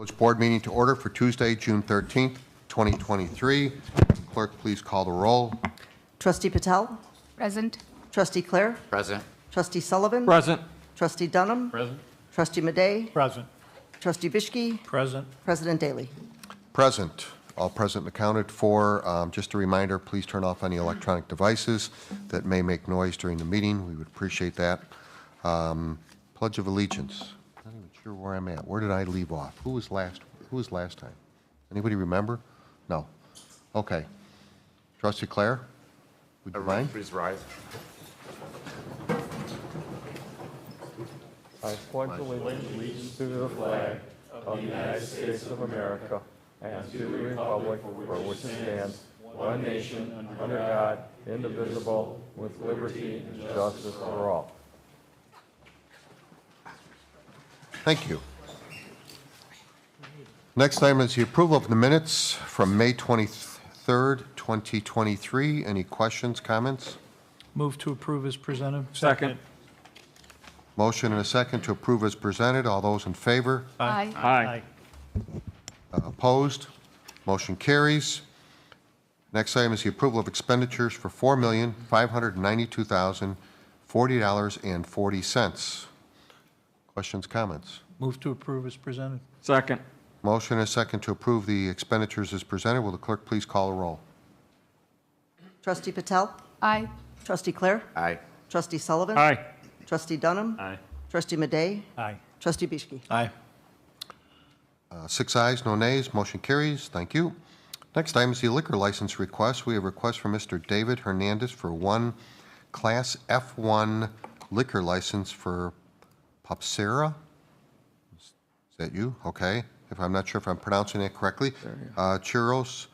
Village Board meeting to order for Tuesday, June 13th, 2023. Clerk, please call the roll. Trustee Patel? Present. Trustee Clare? Present. Trustee Sullivan? Present. Trustee Dunham? Present. Trustee Madej? Present. Trustee Bishke? Present. President Daly? Present. All present and accounted for. Just a reminder, please turn off any electronic devices that may make noise during the meeting. We would appreciate that. Pledge of Allegiance. Not even sure where I'm at. Where did I leave off? Who was last time? Anybody remember? No. Okay. Trustee Clare, would you mind? Please rise. I pledge allegiance to the flag of the United States of America and to the republic for which it stands, one nation, under God, indivisible, with liberty and justice for all. Thank you. Next item is the approval of the minutes from May 23rd, 2023. Any questions, comments? Move to approve as presented. Second. Motion and a second to approve as presented. All those in favor? Aye. Aye. Opposed? Motion carries. Next item is the approval of expenditures for $4,592,040.40. Questions, comments? Move to approve as presented. Second. Motion and a second to approve the expenditures as presented. Will the clerk please call the roll? Trustee Patel? Aye. Trustee Clare? Aye. Trustee Sullivan? Aye. Trustee Dunham? Aye. Trustee Madej? Aye. Trustee Bishke? Aye. 6 ayes, no nays. Motion carries. Thank you. Next item is the liquor license request. We have a request from Mr. David Hernandez for one Class F1 liquor license for Popsera. Is that you? Okay. If I'm not sure if I'm pronouncing that correctly. Churros,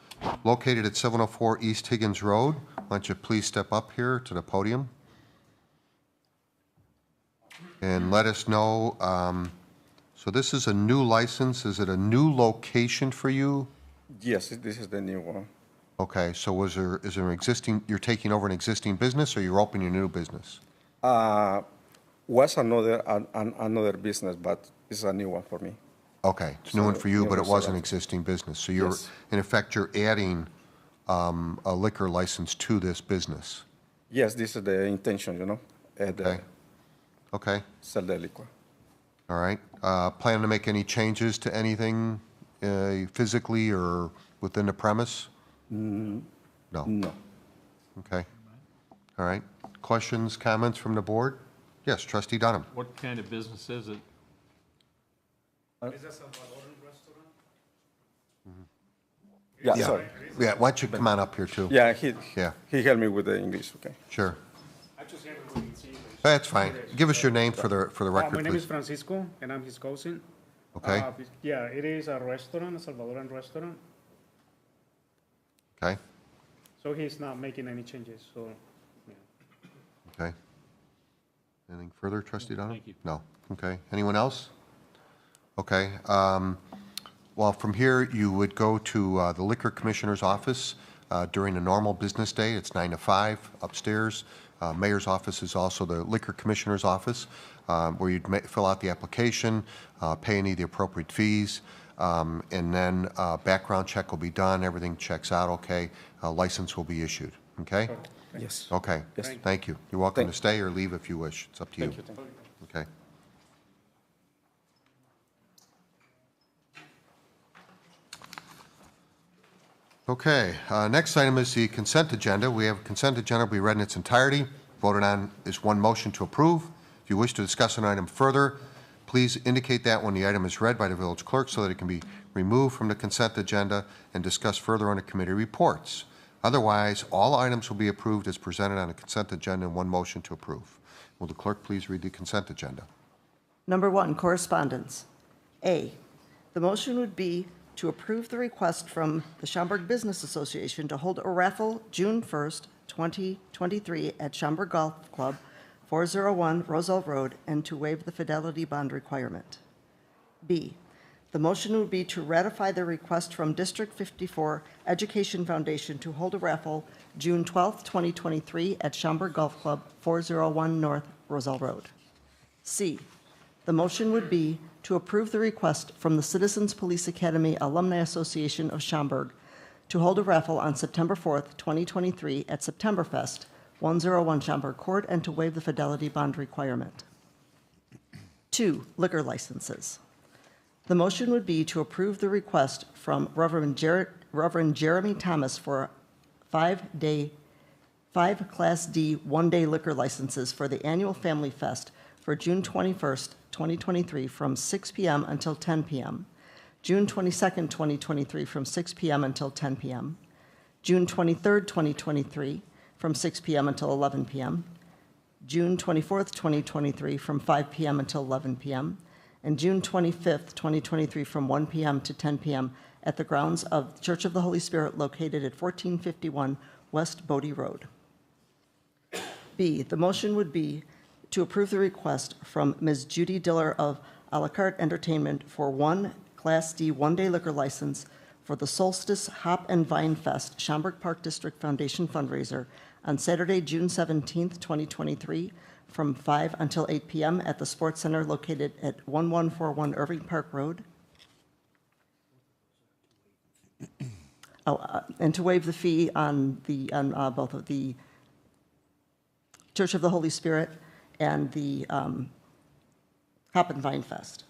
located at 704 East Higgins Road. Why don't you please step up here to the podium and let us know. So this is a new license. Is it a new location for you? Yes, this is the new one. Okay, so is there an existing, you're taking over an existing business or you're opening a new business? Was another business, but it's a new one for me. Okay, it's a new one for you, new but it was an restaurant. existing business. So you're, Yes. in effect, you're adding a liquor license to this business. Yes, this is the intention, Okay. Okay, sell the liquor. all right. Plan to make any changes to anything physically or within the premise? No. No. Okay. All right. Questions, comments from the board? Yes, Trustee Dunham. What kind of business is it? Yeah, Yeah. sorry. Yeah, why don't you come on up here too? Yeah, Yeah. he helped me with the English, okay. Sure. That's fine. Give us your name for the record, My name is please. Francisco, and I'm his cousin. Okay, Yeah, it is a restaurant, a Salvadoran restaurant, okay, so he's not making any changes, so, yeah. okay. Anything further, Trustee Dunham? Thank you. No. Okay. Anyone else? Okay. Well, from here, you would go to the Liquor Commissioner's office during a normal business day. It's 9 to 5 upstairs. Mayor's office is also the Liquor Commissioner's office, where you'd fill out the application, pay any of the appropriate fees, and then background check will be done. Everything checks out okay. License will be issued. Okay? Yes. Okay. Yes. Thank you. You're welcome to Thank- stay or leave if you wish. It's up to you. Thank you. Thank you. Okay. Okay, next item is the consent agenda. We have a consent agenda to be read in its entirety. Voted on is one motion to approve. If you wish to discuss an item further, please indicate that when the item is read by the village clerk so that it can be removed from the consent agenda and discussed further under committee reports. Otherwise, all items will be approved as presented on the consent agenda in one motion to approve. Will the clerk please read the consent agenda? Number 1, correspondence. A, the motion would be to approve the request from the Schaumburg Business Association to hold a raffle June 1st, 2023 at Schaumburg Golf Club, 401 Roselle Road, and to waive the fidelity bond requirement. B, the motion would be to ratify the request from District 54 Education Foundation to hold a raffle June 12th, 2023 at Schaumburg Golf Club, 401 North Roselle Road. C, the motion would be to approve the request from the Citizens Police Academy Alumni Association of Schaumburg to hold a raffle on September 4th, 2023 at Septemberfest, 101 Schaumburg Court, and to waive the fidelity bond requirement. 2, liquor licenses. The motion would be to approve the request from Reverend Jeremy Thomas for 5 Class D one-day liquor licenses for the annual Family Fest for June 21st, 2023 from 6 p.m. until 10 p.m., June 22nd, 2023 from 6 p.m. until 10 p.m., June 23rd, 2023 from 6 p.m. until 11 p.m., June 24th, 2023 from 5 p.m. until 11 p.m., and June 25th, 2023 from 1 p.m. to 10 p.m. at the grounds of Church of the Holy Spirit located at 1451 West Bodie Road. B, the motion would be to approve the request from Ms. Judy Diller of A La Carte Entertainment for 1 Class D one-day liquor license for the Solstice Hop and Vine Fest Schaumburg Park District Foundation fundraiser on Saturday, June 17th, 2023, from 5 until 8 p.m. at the Sports Center located at 1141 Irving Park Road. And to waive the fee on both of the Church of the Holy Spirit and the Hop and Vine Fest.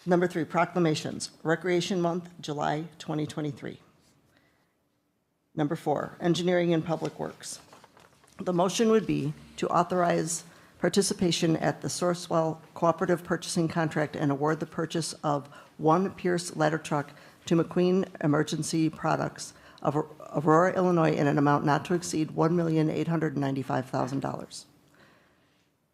Number 3, proclamations. Recreation Month, July 2023. Number 4, engineering and public works. The motion would be to authorize participation at the Sourcewell Cooperative Purchasing Contract and award the purchase of 1 Pierce ladder truck to McQueen Emergency Products of Aurora, Illinois, in an amount not to exceed $1,895,000.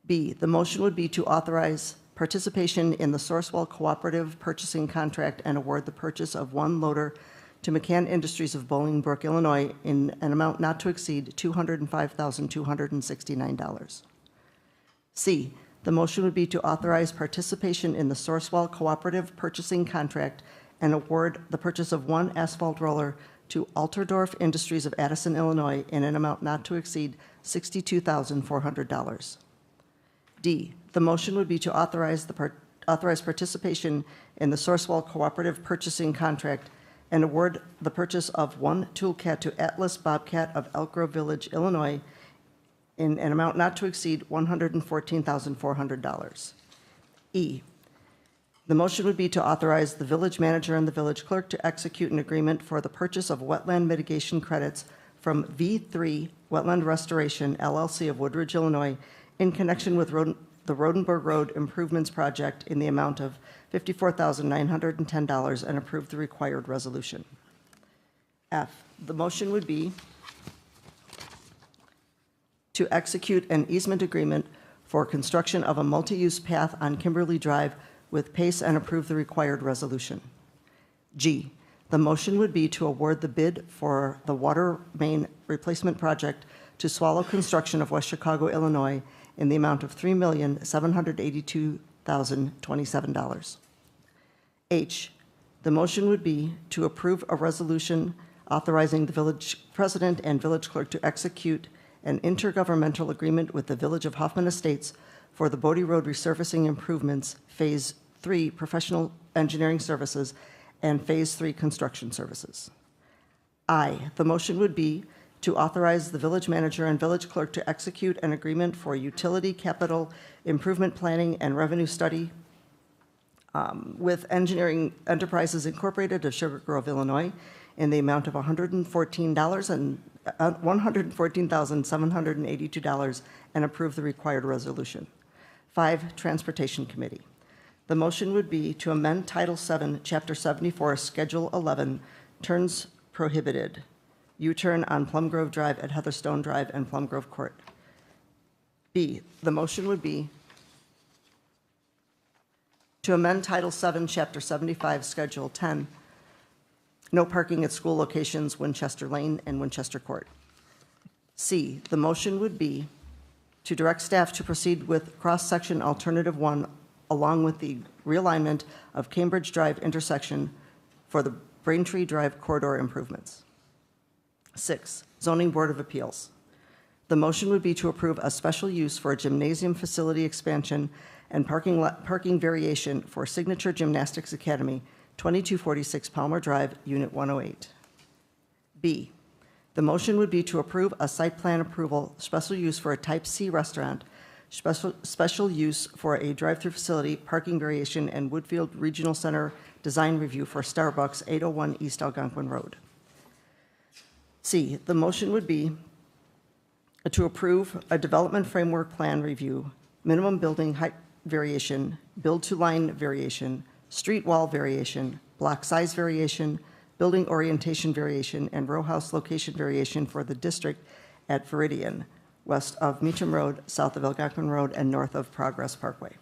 B, the motion would be to authorize participation in the Sourcewell Cooperative Purchasing Contract and award the purchase of 1 loader to McCann Industries of Bolingbrook, Illinois, in an amount not to exceed $205,269. C, the motion would be to authorize participation in the Sourcewell Cooperative Purchasing Contract and award the purchase of 1 asphalt roller to Alterdorf Industries of Addison, Illinois, in an amount not to exceed $62,400. D, the motion would be to authorize participation in the Sourcewell Cooperative Purchasing Contract and award the purchase of 1 toolcat to Atlas Bobcat of Elk Grove Village, Illinois, in an amount not to exceed $114,400. E, the motion would be to authorize the village manager and the village clerk to execute an agreement for the purchase of wetland mitigation credits from V3 Wetland Restoration, LLC of Woodridge, Illinois, in connection with the Rodenberg Road Improvements Project in the amount of $54,910 and approve the required resolution. F, the motion would be to execute an easement agreement for construction of a multi-use path on Kimberly Drive with PACE and approve the required resolution. G, the motion would be to award the bid for the water main replacement project to Swallow Construction of West Chicago, Illinois, in the amount of $3,782,027. H, the motion would be to approve a resolution authorizing the village president and village clerk to execute an intergovernmental agreement with the Village of Hoffman Estates for the Bodie Road resurfacing improvements, Phase 3 professional engineering services, and Phase 3 construction services. I, the motion would be to authorize the village manager and village clerk to execute an agreement for utility capital improvement planning and revenue study with Engineering Enterprises Incorporated of Sugar Grove, Illinois, in the amount of $114,782 and approve the required resolution. 5, Transportation Committee. The motion would be to amend Title VII, Chapter 74, Schedule 11, Turns Prohibited, U-turn on Plum Grove Drive at Heatherstone Drive and Plum Grove Court. B, the motion would be to amend Title VII, Chapter 75, Schedule 10, no parking at school locations, Winchester Lane and Winchester Court. C, the motion would be to direct staff to proceed with cross-section Alternative 1 along with the realignment of Cambridge Drive intersection for the Braintree Drive corridor improvements. 6, Zoning Board of Appeals. The motion would be to approve a special use for a gymnasium facility expansion and parking variation for Signature Gymnastics Academy, 2246 Palmer Drive, Unit 108. B, the motion would be to approve a site plan approval, special use for a Type C restaurant, special use for a drive-through facility, parking variation, and Woodfield Regional Center design review for Starbucks, 801 East Algonquin Road. C, the motion would be to approve a development framework plan review, minimum building height variation, build-to-line variation, street wall variation, block size variation, building orientation variation, and row house location variation for the district at Veridian, west of Meacham Road, south of Algonquin Road, and north of Progress Parkway.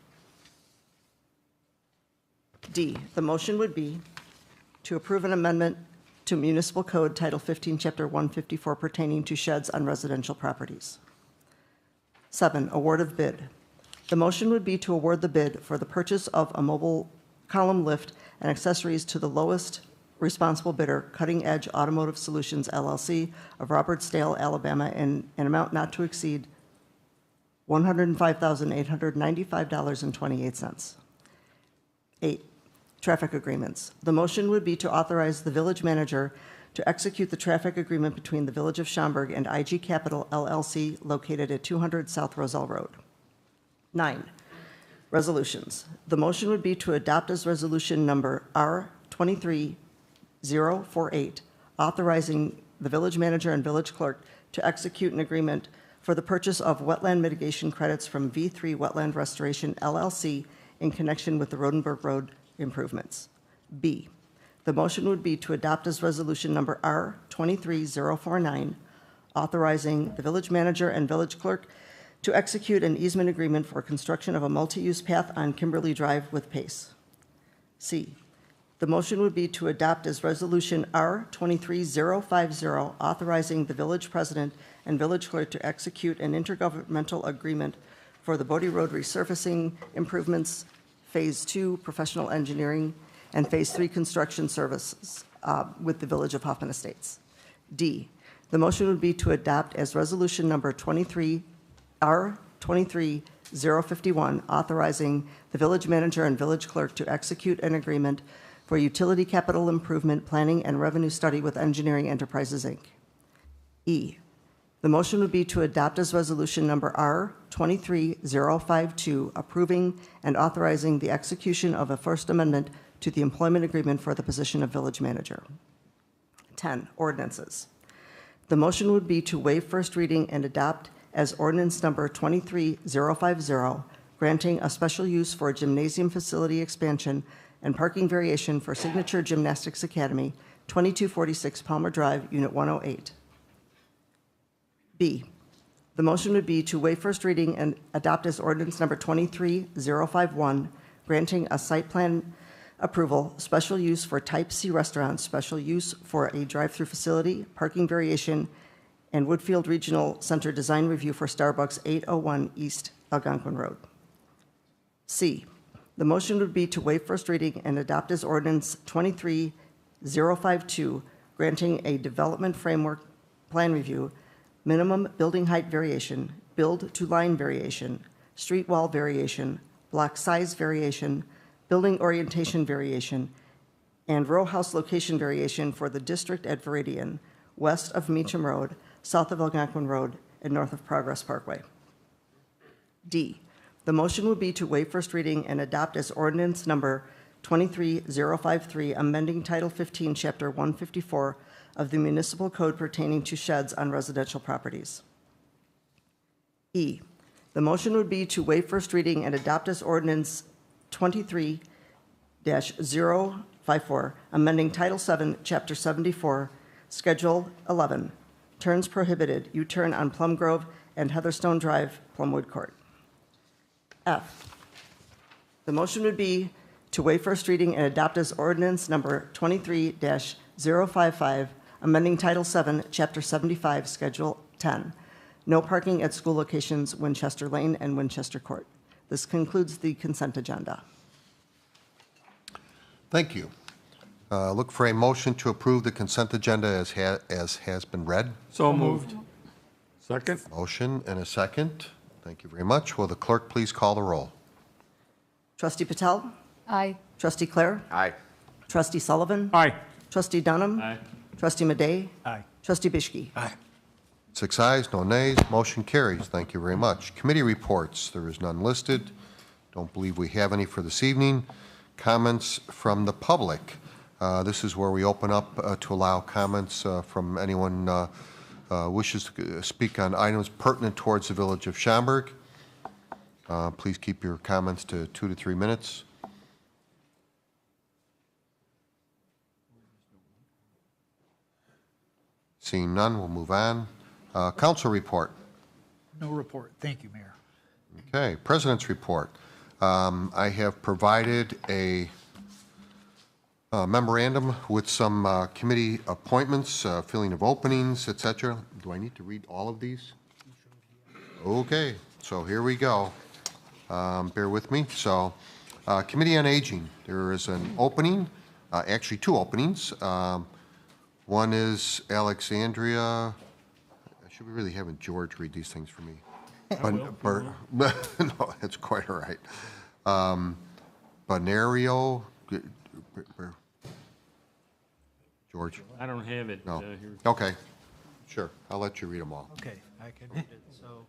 D, the motion would be to approve an amendment to Municipal Code Title 15, Chapter 154 pertaining to sheds on residential properties. 7, award of bid. The motion would be to award the bid for the purchase of a mobile column lift and accessories to the lowest responsible bidder, Cutting Edge Automotive Solutions, LLC, of Robertsdale, Alabama, in an amount not to exceed $105,895.28. 8, traffic agreements. The motion would be to authorize the village manager to execute the traffic agreement between the Village of Schaumburg and IG Capital, LLC, located at 200 South Roselle Road. 9, resolutions. The motion would be to adopt as resolution number R23048, authorizing the village manager and village clerk to execute an agreement for the purchase of wetland mitigation credits from V3 Wetland Restoration, LLC, in connection with the Rodenberg Road improvements. B, the motion would be to adopt as resolution number R23049, authorizing the village manager and village clerk to execute an easement agreement for construction of a multi-use path on Kimberly Drive with Pace. C, the motion would be to adopt as resolution R23050, authorizing the village president and village clerk to execute an intergovernmental agreement for the Bodie Road resurfacing improvements, Phase 2 professional engineering, and Phase 3 construction services with the Village of Hoffman Estates. D, the motion would be to adopt as resolution number R23051, authorizing the village manager and village clerk to execute an agreement for utility capital improvement planning and revenue study with Engineering Enterprises, Inc. E, the motion would be to adopt as resolution number R23052, approving and authorizing the execution of a First Amendment to the employment agreement for the position of village manager. 10, ordinances. The motion would be to waive first reading and adopt as ordinance number 23050, granting a special use for a gymnasium facility expansion and parking variation for Signature Gymnastics Academy, 2246 Palmer Drive, Unit 108. B, the motion would be to waive first reading and adopt as ordinance number 23051, granting a site plan approval, special use for Type C restaurant, special use for a drive-through facility, parking variation, and Woodfield Regional Center design review for Starbucks, 801 East Algonquin Road. C, the motion would be to waive first reading and adopt as ordinance 23052, granting a development framework plan review, minimum building height variation, build-to-line variation, street wall variation, block size variation, building orientation variation, and row house location variation for the district at Veridian, west of Meacham Road, south of Algonquin Road, and north of Progress Parkway. D, the motion would be to waive first reading and adopt as ordinance number 23053, amending Title 15, Chapter 154 of the Municipal Code pertaining to sheds on residential properties. E, the motion would be to waive first reading and adopt as ordinance 23-054, amending Title 7, Chapter 74, Schedule 11, turns prohibited, U-turn on Plum Grove and Heatherstone Drive, Plumwood Court. F, the motion would be to waive first reading and adopt as ordinance number 23-055, amending Title 7, Chapter 75, Schedule 10, no parking at school locations, Winchester Lane and Winchester Court. This concludes the consent agenda. Thank you. Look for a motion to approve the consent agenda as has been read. So moved. Second? Motion and a second. Thank you very much. Will the clerk please call the roll? Trustee Patel? Aye. Trustee Clare? Aye. Trustee Sullivan? Aye. Trustee Dunham? Aye. Trustee Madey? Aye. Trustee Bishki? 6 ayes, no nays, motion carries. Thank you very much. Committee reports, there is none listed. Don't believe we have any for this evening. Comments from the public. This is where we open up to allow comments from anyone wishes to speak on items pertinent towards the village of Schaumburg. Please keep your comments to 2 to 3 minutes. Seeing none, we'll move on. Council report. No report. Thank you, Mayor. Okay, President's report. I have provided a memorandum with some committee appointments, filling of openings, et cetera. Do I need to read all of these? Okay, so here we go. Bear with me. So, Committee on Aging, there is an opening, actually 2 openings. One is Alexandria. Should we really having George read these things for me? No, that's quite all right. Bonario, George? I don't have it No. here. Okay, sure. I'll let you read them all. Okay, I can read it. So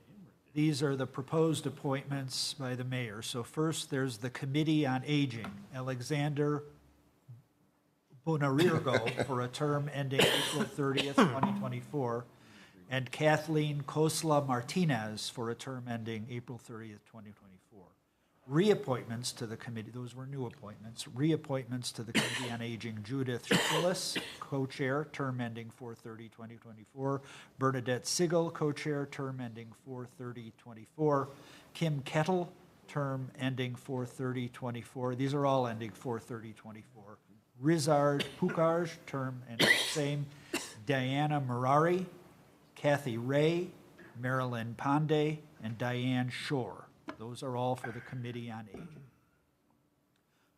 these are the proposed appointments by the mayor. So first, there's the Committee on Aging, Alexander Bonarirgo for a term ending April 30th, 2024, and Kathleen Kosla Martinez for a term ending April 30th, 2024. Reappointments to the committee, those were new appointments. Reappointments to the Committee on Aging, Judith Schillis, co-chair, term ending 4/30/2024. Bernadette Sigel, co-chair, term ending 4/30/24. Kim Kettle, term ending 4/30/24. These are all ending 4/30/24. Rizard Pukarj, term ending same. Diana Murari, Kathy Ray, Marilyn Pandey, and Diane Shore. Those are all for the Committee on Aging.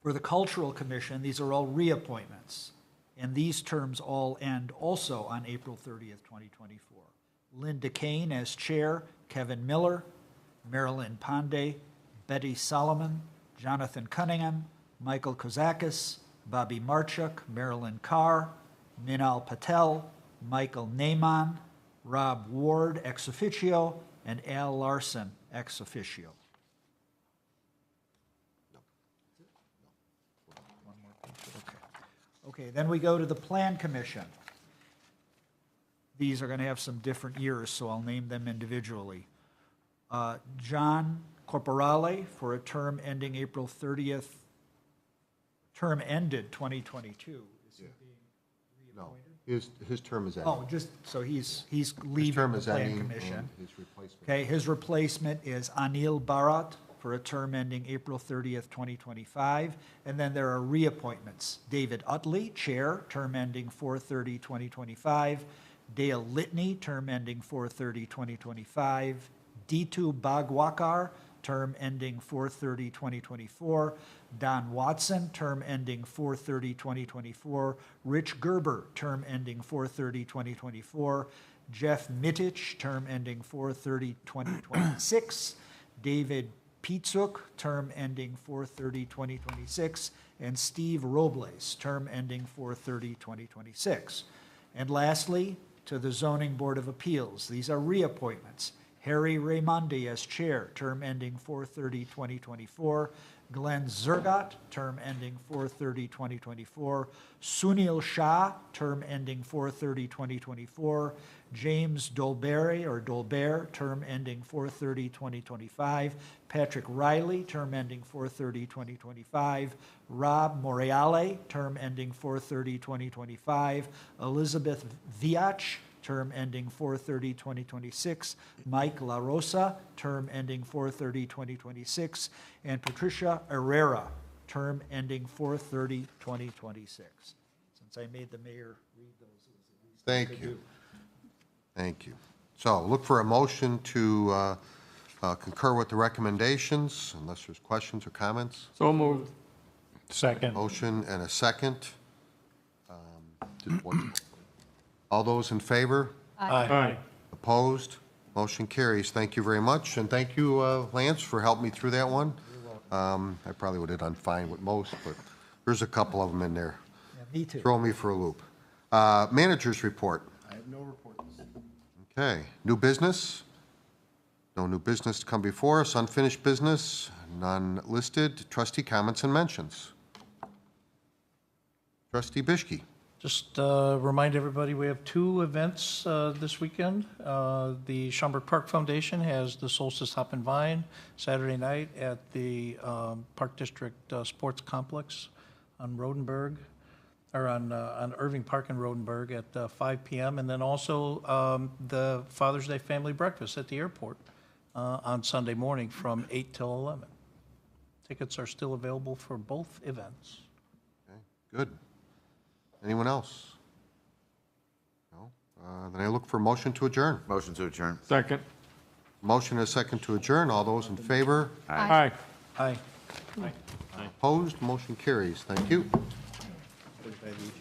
For the Cultural Commission, these are all reappointments, and these terms all end also on April 30th, 2024. Linda Kane as chair, Kevin Miller, Marilyn Pandey, Betty Solomon, Jonathan Cunningham, Michael Kozakis, Bobby Marchuk, Marilyn Carr, Minal Patel, Michael Neyman, Rob Ward, ex officio, and Al Larson, ex officio. One more page. Okay, then we go to the Plan Commission. These are going to have some different years, so I'll name them individually. John Corporale for a term ending April 30th, term ended 2022. Is he being No, reappointed? his term is Oh, ending. just, so he's His leaving term the is Plan ending, Commission. and his replacement. Okay, his replacement is Anil Bharat for a term ending April 30th, 2025. And then there are reappointments. David Utley, chair, term ending 4/30/2025. Dale Litney, term ending 4/30/2025. Ditu Bagwakar, term ending 4/30/2024. Don Watson, term ending 4/30/2024. Rich Gerber, term ending 4/30/2024. Jeff Mittich, term ending 4/30/2026. David Pietzuk, term ending 4/30/2026. And Steve Robles, term ending 4/30/2026. And lastly, to the Zoning Board of Appeals. These are reappointments. Harry Raimondi as chair, term ending 4/30/2024. Glenn Zergott, term ending 4/30/2024. Sunil Shah, term ending 4/30/2024. James Dolbert, term ending 4/30/2025. Patrick Riley, term ending 4/30/2025. Rob Moriale, term ending 4/30/2025. Elizabeth Viach, term ending 4/30/2026. Mike La Rosa, term ending 4/30/2026. And Patricia Herrera, term ending 4/30/2026. Since I made the mayor read those, it was the least I Thank could you. do. Thank you. So look for a motion to concur with the recommendations, unless there's questions or comments. So moved. Second. Motion and a second. All those in favor? Aye. Opposed? Motion carries. Thank you very much, and thank you, Lance, for helping me through that one. I probably would have done fine with most, but there's a couple of them in there. Yeah, me too. Throw me for a loop. Managers report. I have no reports. Okay, new business? No new business to come before us. Unfinished business? None listed. Trustee comments and mentions. Trustee Bishke. Just remind everybody, we have two events this weekend. The Schaumburg Park Foundation has the Solstice Hop and Vine Saturday night at the Park District Sports Complex on Rodenberg, or on Irving Park in Rodenberg at 5 p.m. And then also the Father's Day Family Breakfast at the airport on Sunday morning from 8 till 11. Tickets are still available for both events. Okay, good. Anyone else? No? Then I look for a motion to adjourn. Motion to adjourn. Second. Motion and a second to adjourn. All those in favor? Aye. Aye. Opposed? Motion carries. Thank you. Everybody.